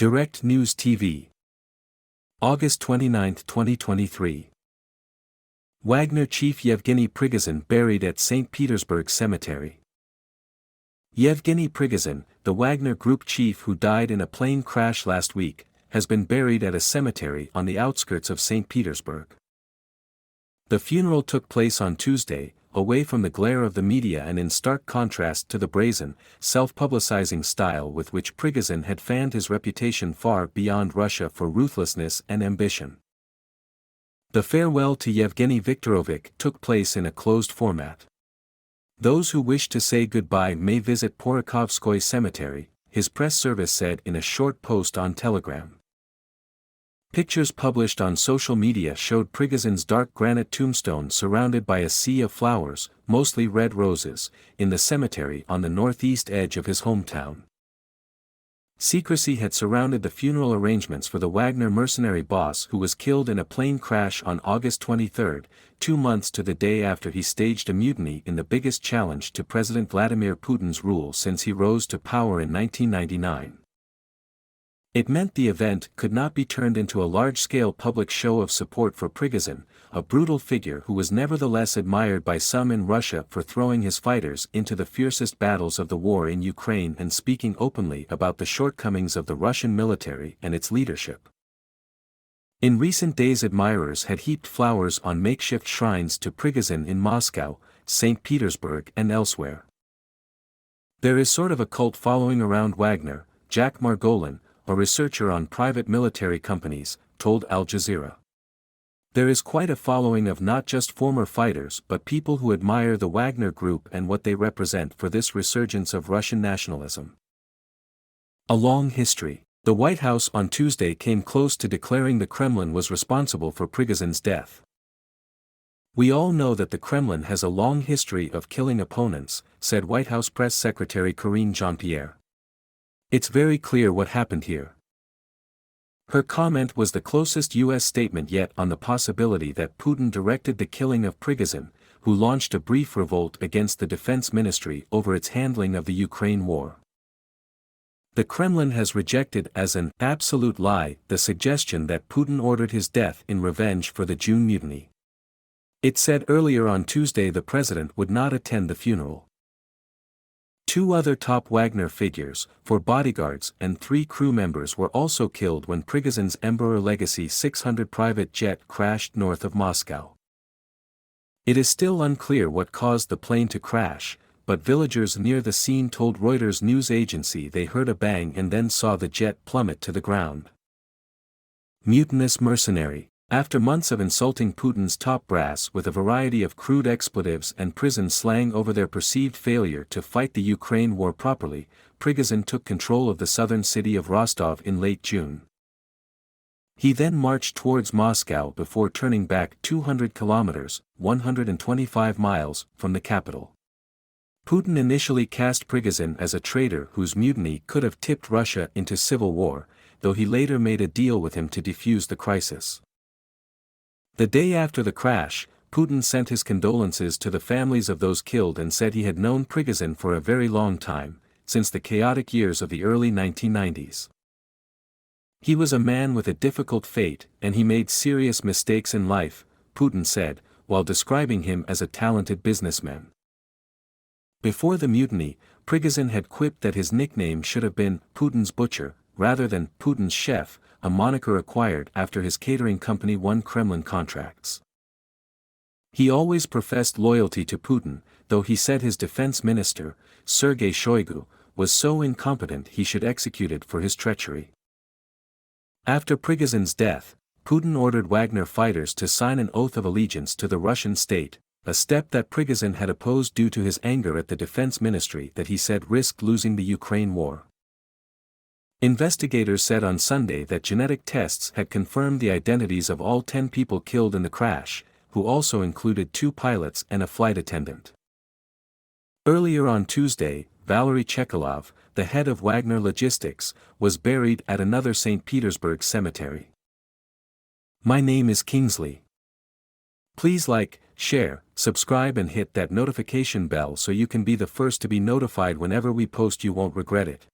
Direct News TV. August 29, 2023. Wagner chief Yevgeny Prigozhin buried at St Petersburg cemetery. Yevgeny Prigozhin, the Wagner group chief who died in a plane crash last week, has been buried at a cemetery on the outskirts of St Petersburg. The funeral took place on Tuesday, away from the glare of the media and in stark contrast to the brazen, self-publicizing style with which Prigozhin had fanned his reputation far beyond Russia for ruthlessness and ambition. The farewell to Yevgeny Viktorovich took place in a closed format. Those who wish to say goodbye may visit Porokhovskoye Cemetery, his press service said in a short post on Telegram. Pictures published on social media showed Prigozhin's dark granite tombstone surrounded by a sea of flowers, mostly red roses, in the cemetery on the northeast edge of his hometown. Secrecy had surrounded the funeral arrangements for the Wagner mercenary boss who was killed in a plane crash on August 23, 2 months to the day after he staged a mutiny in the biggest challenge to President Vladimir Putin's rule since he rose to power in 1999. It meant the event could not be turned into a large-scale public show of support for Prigozhin, a brutal figure who was nevertheless admired by some in Russia for throwing his fighters into the fiercest battles of the war in Ukraine and speaking openly about the shortcomings of the Russian military and its leadership. In recent days, admirers had heaped flowers on makeshift shrines to Prigozhin in Moscow, St. Petersburg and elsewhere. There is sort of a cult following around Wagner, Jack Margolin, a researcher on private military companies, told Al Jazeera. There is quite a following of not just former fighters but people who admire the Wagner group and what they represent for this resurgence of Russian nationalism. A long history. The White House on Tuesday came close to declaring the Kremlin was responsible for Prigozhin's death. "We all know that the Kremlin has a long history of killing opponents," said White House Press Secretary Karine Jean-Pierre. "It's very clear what happened here." Her comment was the closest U.S. statement yet on the possibility that Putin directed the killing of Prigozhin, who launched a brief revolt against the defense ministry over its handling of the Ukraine war. The Kremlin has rejected as an absolute lie the suggestion that Putin ordered his death in revenge for the June mutiny. It said earlier on Tuesday the president would not attend the funeral. 2 other top Wagner figures, 4 bodyguards and 3 crew members were also killed when Prigozhin's Emperor Legacy 600 private jet crashed north of Moscow. It is still unclear what caused the plane to crash, but villagers near the scene told Reuters news agency they heard a bang and then saw the jet plummet to the ground. Mutinous mercenary. After months of insulting Putin's top brass with a variety of crude expletives and prison slang over their perceived failure to fight the Ukraine war properly, Prigozhin took control of the southern city of Rostov in late June. He then marched towards Moscow before turning back 200 kilometers, 125 miles, from the capital. Putin initially cast Prigozhin as a traitor whose mutiny could have tipped Russia into civil war, though he later made a deal with him to defuse the crisis. The day after the crash, Putin sent his condolences to the families of those killed and said he had known Prigozhin for a very long time, since the chaotic years of the early 1990s. "He was a man with a difficult fate and he made serious mistakes in life," Putin said, while describing him as a talented businessman. Before the mutiny, Prigozhin had quipped that his nickname should have been Putin's Butcher, rather than Putin's Chef, a moniker acquired after his catering company won Kremlin contracts. He always professed loyalty to Putin, though he said his defense minister, Sergei Shoigu, was so incompetent he should executed for his treachery. After Prigozhin's death, Putin ordered Wagner fighters to sign an oath of allegiance to the Russian state, a step that Prigozhin had opposed due to his anger at the defense ministry that he said risked losing the Ukraine war. Investigators said on Sunday that genetic tests had confirmed the identities of all 10 people killed in the crash, who also included 2 pilots and a flight attendant. Earlier on Tuesday, Valery Chekalov, the head of Wagner Logistics, was buried at another St. Petersburg cemetery. My name is Kingsley. Please like, share, subscribe and hit that notification bell so you can be the first to be notified whenever we post. You won't regret it.